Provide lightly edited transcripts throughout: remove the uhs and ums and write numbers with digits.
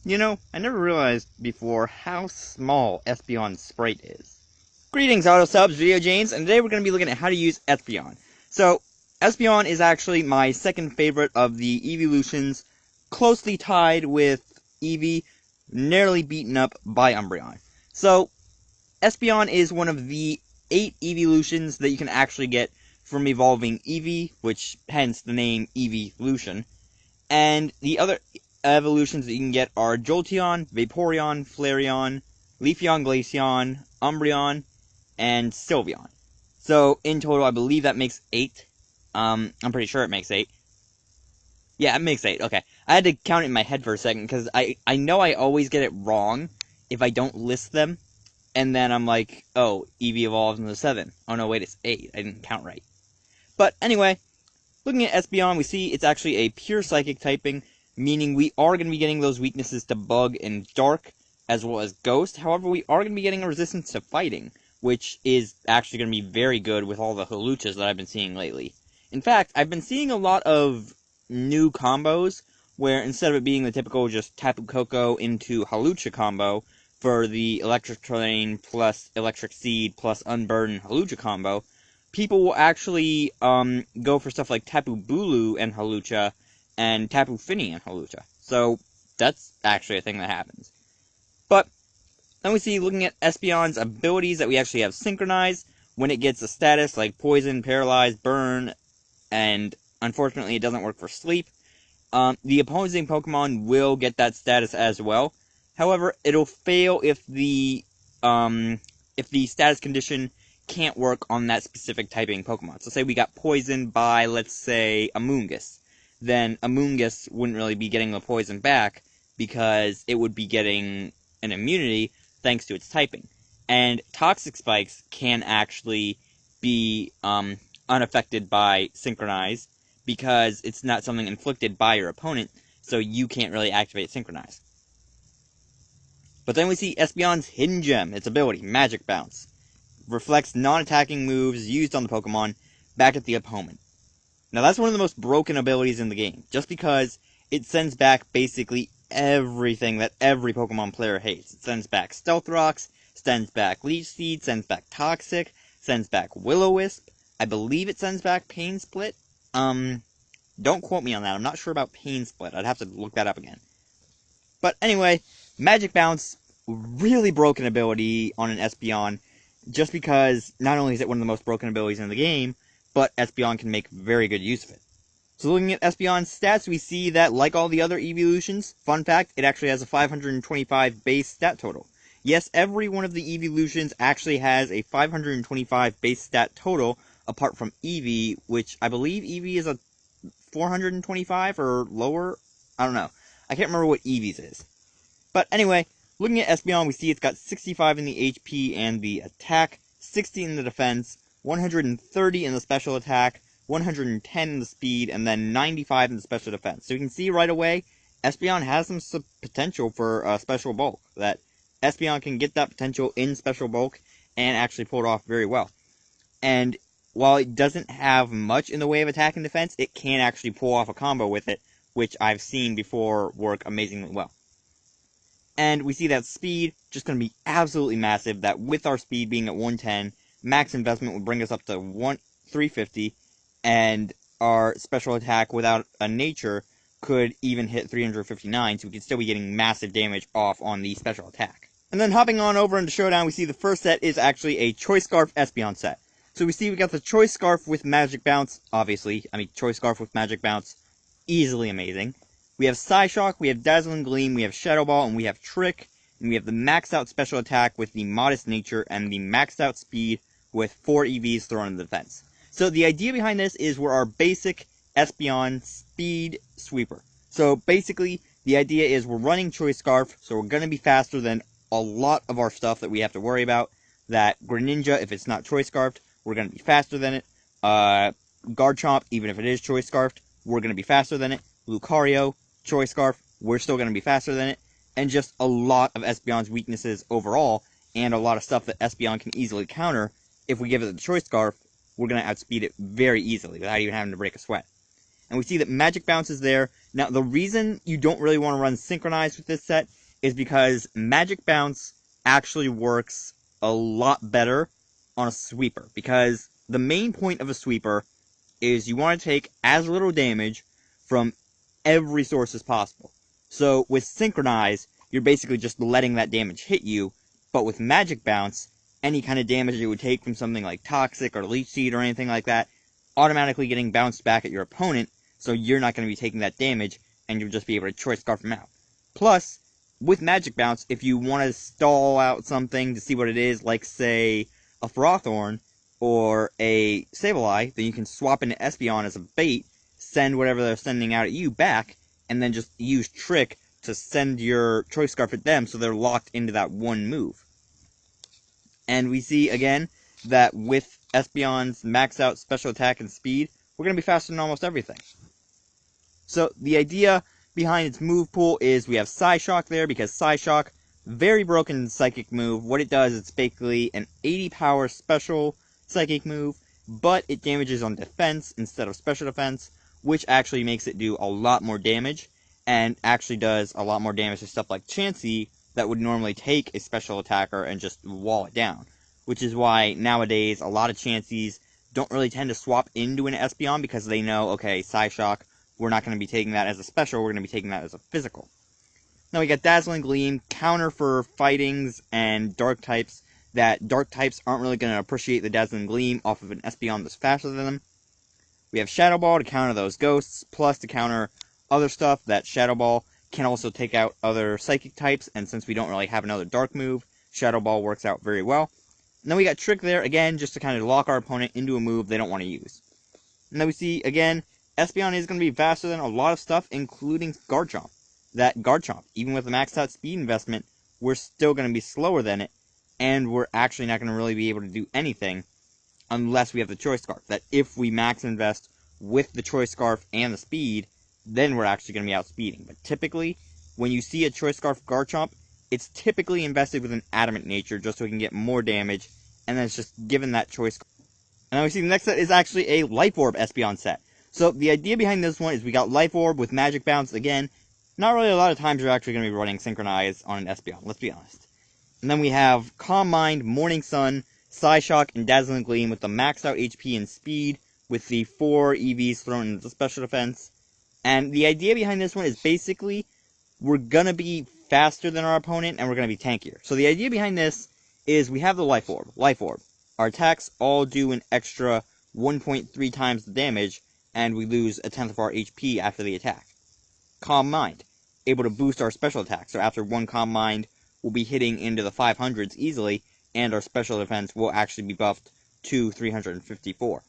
You know, I never realized before how small Espeon's sprite is. Greetings, Auto Subs, VideoJames, and today we're going to be looking at how to use Espeon. So, Espeon is actually my second favorite of the evolutions, closely tied with Eevee, narrowly beaten up by Umbreon. So, Espeon is one of the 8 evolutions that you can actually get from evolving Eevee, which hence the name Evolution. And the other evolutions that you can get are Jolteon, Vaporeon, Flareon, Leafeon, Glaceon, Umbreon, and Sylveon. So, in total, I believe that makes 8. I'm pretty sure it makes 8. Yeah, it makes 8, okay. I had to count it in my head for a second, because I know I always get it wrong if I don't list them, and then I'm like, oh, Eevee evolves into 7. Oh no, wait, it's 8. I didn't count right. But anyway, looking at Espeon, we see it's actually a pure Psychic typing, meaning we are going to be getting those weaknesses to Bug and Dark, as well as Ghost. However, we are going to be getting a resistance to Fighting, which is actually going to be very good with all the Hawluchas that I've been seeing lately. In fact, I've been seeing a lot of new combos, where instead of it being the typical just Tapu Koko into Hawlucha combo, for the Electric Terrain plus Electric Seed plus Unburden Hawlucha combo, people will actually go for stuff like Tapu Bulu and Hawlucha, and Tapu Fini and Hawlucha. So, that's actually a thing that happens. But, then we see, looking at Espeon's abilities, that we actually have Synchronize, when it gets a status like Poison, Paralyze, Burn, and unfortunately it doesn't work for Sleep. The opposing Pokemon will get that status as well. However, it'll fail if the status condition can't work on that specific typing Pokemon. So say we got poisoned by, let's say, Amoonguss. Then Amoonguss wouldn't really be getting the poison back, because it would be getting an immunity thanks to its typing. And Toxic Spikes can actually be unaffected by Synchronize, because it's not something inflicted by your opponent, so you can't really activate Synchronize. But then we see Espeon's Hidden Gem, its ability, Magic Bounce. Reflects non-attacking moves used on the Pokemon back at the opponent. Now that's one of the most broken abilities in the game, just because it sends back basically everything that every Pokemon player hates. It sends back Stealth Rocks, sends back Leech Seed, sends back Toxic, sends back Will-O-Wisp. I believe it sends back Pain Split. Don't quote me on that. I'm not sure about Pain Split. I'd have to look that up again. But anyway, Magic Bounce, really broken ability on an Espeon, just because not only is it one of the most broken abilities in the game, but Espeon can make very good use of it. So looking at Espeon's stats, we see that, like all the other evolutions, fun fact, it actually has a 525 base stat total. Yes, every one of the evolutions actually has a 525 base stat total, apart from Eevee, which I believe Eevee is a 425 or lower? I don't know. I can't remember what Eevee's is. But anyway, looking at Espeon, we see it's got 65 in the HP and the attack, 60 in the defense, 130 in the special attack, 110 in the speed, and then 95 in the special defense. So you can see right away, Espeon has some potential for special bulk. That Espeon can get that potential in special bulk and actually pull it off very well. And while it doesn't have much in the way of attack and defense, it can actually pull off a combo with it, which I've seen before work amazingly well. And we see that speed, just going to be absolutely massive, that with our speed being at 110, max investment will bring us up to 350, and our special attack without a nature could even hit 359, so we could still be getting massive damage off on the special attack. And then hopping on over into Showdown, we see the first set is actually a Choice Scarf Espeon set. So we see we got the Choice Scarf with Magic Bounce, obviously. I mean, Choice Scarf with Magic Bounce, easily amazing. We have Psyshock, we have Dazzling Gleam, we have Shadow Ball, and we have Trick. And we have the maxed out special attack with the Modest Nature, and the maxed out speed with 4 EVs thrown in the defense. So the idea behind this is we're our basic Espeon speed sweeper. So basically, the idea is we're running Choice Scarf, so we're going to be faster than a lot of our stuff that we have to worry about. That Greninja, if it's not Choice Scarfed, we're going to be faster than it. Garchomp, even if it is Choice Scarfed, we're going to be faster than it. Lucario, Choice Scarf, we're still going to be faster than it. And just a lot of Espeon's weaknesses overall, and a lot of stuff that Espeon can easily counter. If we give it the Choice Scarf, we're going to outspeed it very easily without even having to break a sweat. And we see that Magic Bounce is there Now, the reason you don't really want to run Synchronized with this set is because Magic Bounce actually works a lot better on a sweeper. Because the main point of a sweeper is you want to take as little damage from every source as possible. So with Synchronize, you're basically just letting that damage hit you, but with Magic Bounce, any kind of damage you would take from something like Toxic or Leech Seed or anything like that, automatically getting bounced back at your opponent, so you're not going to be taking that damage, and you'll just be able to Choice Scarf them out. Plus, with Magic Bounce, if you want to stall out something to see what it is, like, say, a Frothorn or a Sableye, then you can swap into Espeon as a bait, send whatever they're sending out at you back, and then just use Trick to send your Choice Scarf at them so they're locked into that one move. And we see, again, that with Espeon's max out special attack and speed, we're going to be faster than almost everything. So the idea behind its move pool is we have Psyshock there, because Psyshock, very broken psychic move. What it does, it's basically an 80 power special psychic move, but it damages on defense instead of special defense, which actually makes it do a lot more damage, and actually does a lot more damage to stuff like Chansey that would normally take a special attacker and just wall it down. Which is why nowadays a lot of Chanseys don't really tend to swap into an Espeon, because they know, okay, Psyshock, we're not going to be taking that as a special, we're going to be taking that as a physical. Now we got Dazzling Gleam, counter for fightings and dark types, that dark types aren't really going to appreciate the Dazzling Gleam off of an Espeon that's faster than them. We have Shadow Ball to counter those ghosts, plus to counter other stuff. That Shadow Ball can also take out other psychic types, and since we don't really have another dark move, Shadow Ball works out very well. And then we got Trick there, again, just to kind of lock our opponent into a move they don't want to use. And then we see, again, Espeon is going to be faster than a lot of stuff, including Garchomp. That Garchomp, even with the maxed out speed investment, we're still going to be slower than it, and we're actually not going to really be able to do anything unless we have the Choice Scarf. That if we max invest with the Choice Scarf and the speed, then we're actually going to be outspeeding. But typically, when you see a Choice Scarf Garchomp, it's typically invested with an Adamant nature just so we can get more damage, and then it's just given that Choice Scarf. And now we see the next set is actually a Life Orb Espeon set. So the idea behind this one is we got Life Orb with Magic Bounce. Again, not really a lot of times you're actually going to be running Synchronize on an Espeon, let's be honest. And then we have Calm Mind, Morning Sun, Psyshock, and Dazzling Gleam with the maxed out HP and speed, with the 4 EVs thrown into special defense. And the idea behind this one is basically, we're going to be faster than our opponent, and we're going to be tankier. So the idea behind this is we have the Life Orb. Life Orb. Our attacks all do an extra 1.3 times the damage, and we lose a tenth of our HP after the attack. Calm Mind. Able to boost our special attack. So after one Calm Mind, we'll be hitting into the 500s easily, and our special defense will actually be buffed to 354. And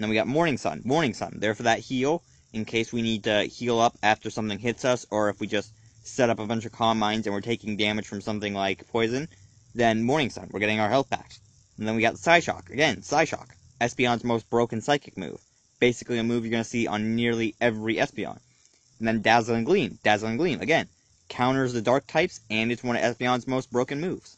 then we got Morning Sun. Morning Sun. There for that heal, in case we need to heal up after something hits us, or if we just set up a bunch of Calm Minds and we're taking damage from something like Poison, then Morning Sun. We're getting our health back. And then we got Psyshock. Again, Psyshock. Espeon's most broken psychic move. Basically a move you're going to see on nearly every Espeon. And then Dazzling Gleam. Dazzling Gleam, again, counters the dark types, and it's one of Espeon's most broken moves.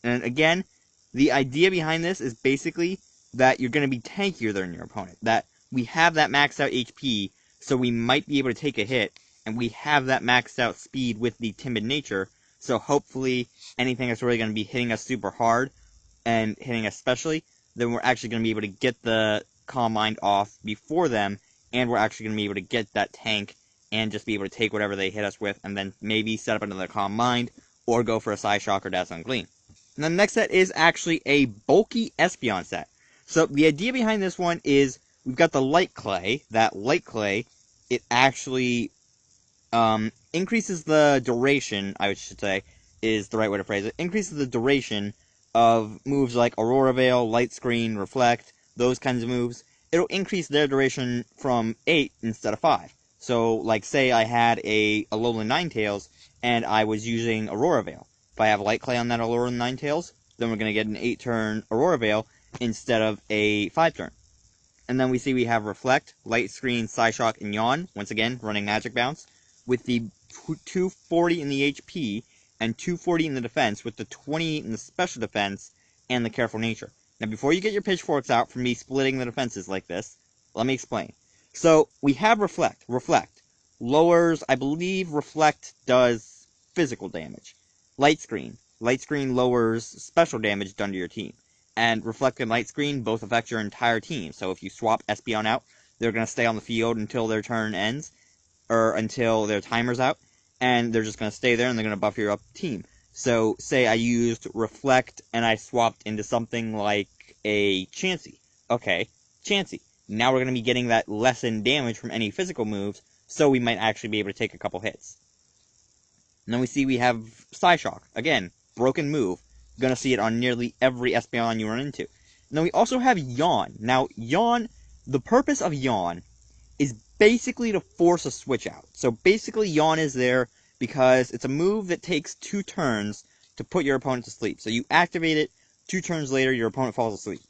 And again, the idea behind this is basically that you're going to be tankier than your opponent. That we have that maxed out HP, so we might be able to take a hit, and we have that maxed out speed with the timid nature, so hopefully anything that's really going to be hitting us super hard, and hitting us specially, then we're actually going to be able to get the Calm Mind off before them, and we're actually going to be able to get that tank and just be able to take whatever they hit us with, and then maybe set up another Calm Mind, or go for a Psyshock or Dazzling Gleam. And then the next set is actually a bulky Espeon set. So the idea behind this one is we've got the Light Clay. That Light Clay, it actually increases the duration, I should say, is the right way to phrase it, increases the duration of moves like Aurora Veil, Light Screen, Reflect, those kinds of moves. It'll increase their duration from 8 instead of 5. So, like, say I had a Alolan Ninetales, and I was using Aurora Veil. If I have Light Clay on that Alolan Ninetales, then we're going to get an 8-turn Aurora Veil instead of a 5-turn. And then we see we have Reflect, Light Screen, Psyshock, and Yawn, once again, running Magic Bounce, with the 240 in the HP, and 240 in the defense, with the 28 in the special defense, and the Careful Nature. Now, before you get your pitchforks out from me splitting the defenses like this, let me explain. So we have Reflect. Reflect lowers, I believe Reflect does physical damage. Light Screen. Light Screen lowers special damage done to your team. And Reflect and Light Screen both affect your entire team. So if you swap Espeon out, they're going to stay on the field until their turn ends, or until their timer's out, and they're just going to stay there and they're going to buff your up team. So say I used Reflect and I swapped into something like a Chansey. Okay, Chansey. Now we're going to be getting that lessened damage from any physical moves, so we might actually be able to take a couple hits. And then we see we have Psyshock. Again, broken move. Going to see it on nearly every Espeon you run into. And then we also have Yawn. Now, Yawn, the purpose of Yawn is basically to force a switch out. So basically Yawn is there because it's a move that takes 2 turns to put your opponent to sleep. So you activate it, 2 turns later your opponent falls asleep.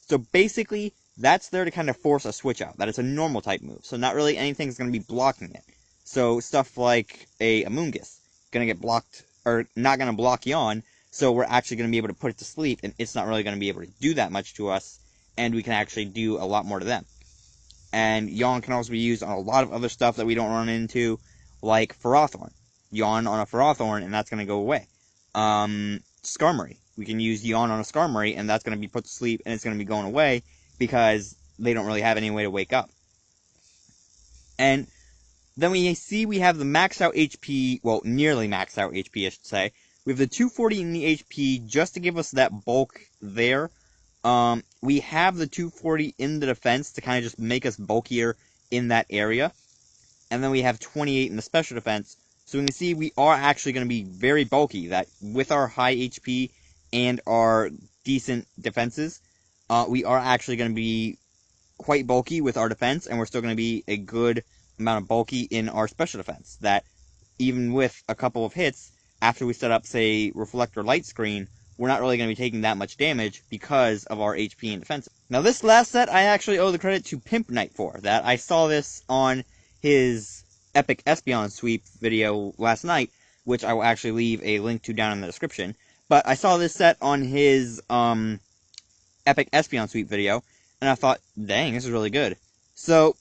So basically that's there to kind of force a switch out. That is a normal type move. So not really anything's going to be blocking it. So stuff like a Amoonguss going to get blocked, or not going to block Yawn, so we're actually going to be able to put it to sleep, and it's not really going to be able to do that much to us, and we can actually do a lot more to them. And Yawn can also be used on a lot of other stuff that we don't run into, like Ferrothorn. Yawn on a Ferrothorn, and that's going to go away. Skarmory. We can use Yawn on a Skarmory, and that's going to be put to sleep, and it's going to be going away, because they don't really have any way to wake up. And then we see we have the maxed out HP, well, nearly maxed out HP, I should say. We have the 240 in the HP just to give us that bulk there. We have the 240 in the defense to kind of just make us bulkier in that area. And then we have 28 in the special defense. So we can see we are actually going to be very bulky. That with our high HP and our decent defenses, we are actually going to be quite bulky with our defense. And we're still going to be a good amount of bulky in our special defense. That even with a couple of hits, after we set up, say, Reflect or Light Screen, we're not really going to be taking that much damage because of our HP and defense. Now, this last set, I actually owe the credit to Pimp Knight for. That I saw this on his Epic Espeon Sweep video last night, which I will actually leave a link to down in the description. But I saw this set on his Epic Espeon Sweep video, and I thought, dang, this is really good. So,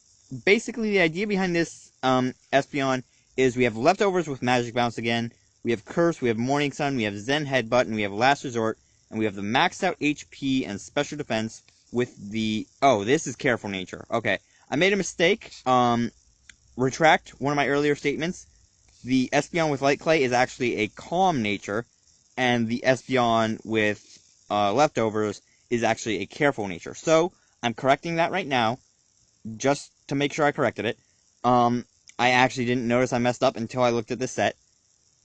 basically, the idea behind this Espeon is we have leftovers with Magic Bounce again. We have Curse, we have Morning Sun, we have Zen Headbutt, and we have Last Resort, and we have the maxed out HP and special defense with the... Oh, this is Careful Nature. Okay, I made a mistake. Retract one of my earlier statements. The Espeon with Light Clay is actually a Calm Nature, and the Espeon with Leftovers is actually a Careful Nature. So, I'm correcting that right now, just to make sure I corrected it. I actually didn't notice I messed up until I looked at this set.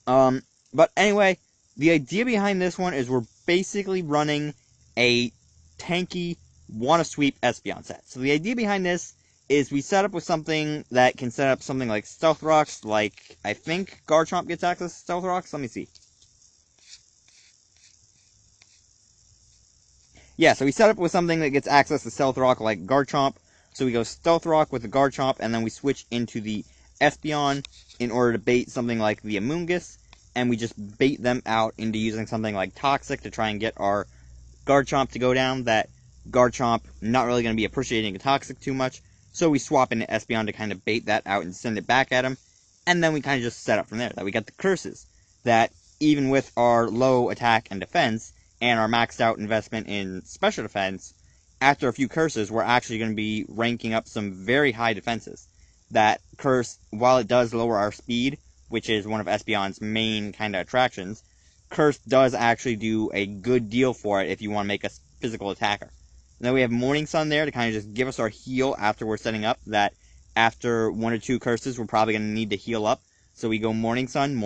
But anyway, the idea behind this one is we're basically running a tanky wanna-sweep Espeon set. So the idea behind this is we set up with something that can set up something like Stealth Rocks, like, I think Garchomp gets access to Stealth Rocks? Let me see. Yeah, so we set up with something that gets access to Stealth Rock like Garchomp. So we go Stealth Rock with the Garchomp, and then we switch into the Espeon in order to bait something like the Amoonguss, and we just bait them out into using something like Toxic to try and get our Garchomp to go down. That Garchomp not really going to be appreciating a Toxic too much, so we swap into Espeon to kind of bait that out and send it back at him, and then we kind of just set up from there. That we got the Curses, that even with our low attack and defense, and our maxed out investment in special defense, after a few Curses, we're actually going to be ranking up some very high defenses. That Curse, while it does lower our speed, which is one of Espeon's main kind of attractions, Curse does actually do a good deal for it if you want to make a physical attacker. And then we have Morning Sun there to kind of just give us our heal after we're setting up, that after 1 or 2 Curses, we're probably going to need to heal up. So we go Morning Sun,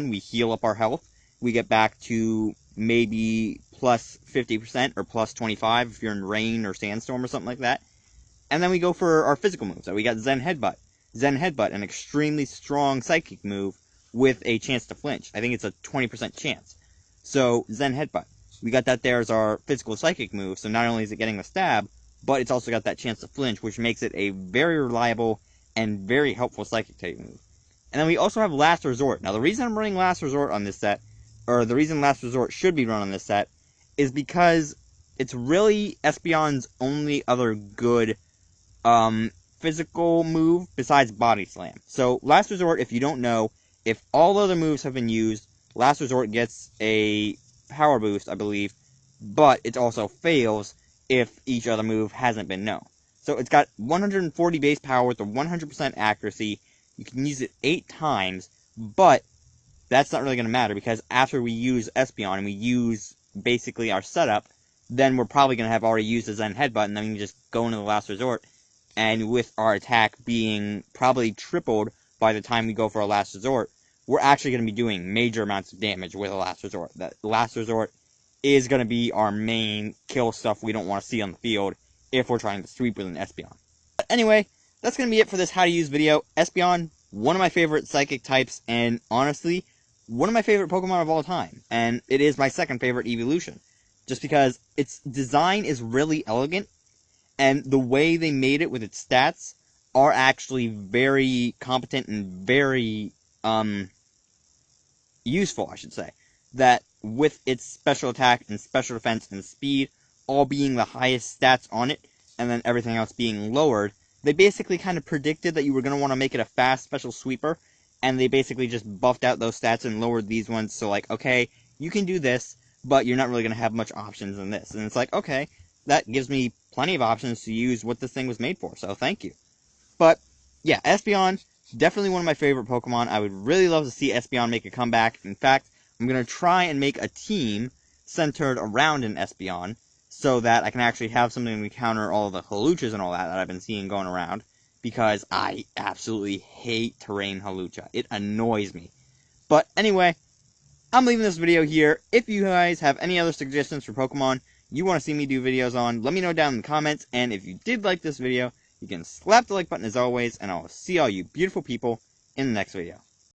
we heal up our health. We get back to maybe plus 50% or plus 25 if you're in rain or sandstorm or something like that. And then we go for our physical moves. So we got Zen Headbutt. Zen Headbutt, an extremely strong psychic move with a chance to flinch. I think it's a 20% chance. So, Zen Headbutt. We got that there as our physical psychic move, so not only is it getting the stab, but it's also got that chance to flinch, which makes it a very reliable and very helpful psychic type move. And then we also have Last Resort. Now, the reason I'm running Last Resort on this set, or the reason Last Resort should be run on this set, is because it's really Espeon's only other good physical move besides Body Slam. So, Last Resort, if you don't know, if all other moves have been used, Last Resort gets a power boost, I believe, but it also fails if each other move hasn't been known. So it's got 140 base power with a 100% accuracy. You can use it 8 times, but that's not really going to matter because after we use Espeon and we use basically our setup, then we're probably going to have already used the Zen Headbutt, and then we can just go into the Last Resort, and with our attack being probably tripled by the time we go for a Last Resort, we're actually going to be doing major amounts of damage with a Last Resort. That Last Resort is going to be our main kill stuff we don't want to see on the field if we're trying to sweep with an Espeon. But anyway, that's going to be it for this how to use video. Espeon, one of my favorite psychic types, and honestly, one of my favorite Pokemon of all time. And it is my second favorite evolution. Just because its design is really elegant, and the way they made it with its stats are actually very competent and very, useful, I should say. That with its special attack and special defense and speed all being the highest stats on it, and then everything else being lowered, they basically kind of predicted that you were going to want to make it a fast special sweeper, and they basically just buffed out those stats and lowered these ones, so like, okay, you can do this, but you're not really going to have much options in this. And it's like, okay, that gives me plenty of options to use what this thing was made for, so thank you. But, yeah, Espeon, definitely one of my favorite Pokemon. I would really love to see Espeon make a comeback. In fact, I'm going to try and make a team centered around an Espeon, so that I can actually have something to counter all of the Haluchas and all that I've been seeing going around, because I absolutely hate Terrain Halucha. It annoys me. But anyway, I'm leaving this video here. If you guys have any other suggestions for Pokemon you want to see me do videos on, let me know down in the comments. And if you did like this video, you can slap the like button as always, and I'll see all you beautiful people in the next video.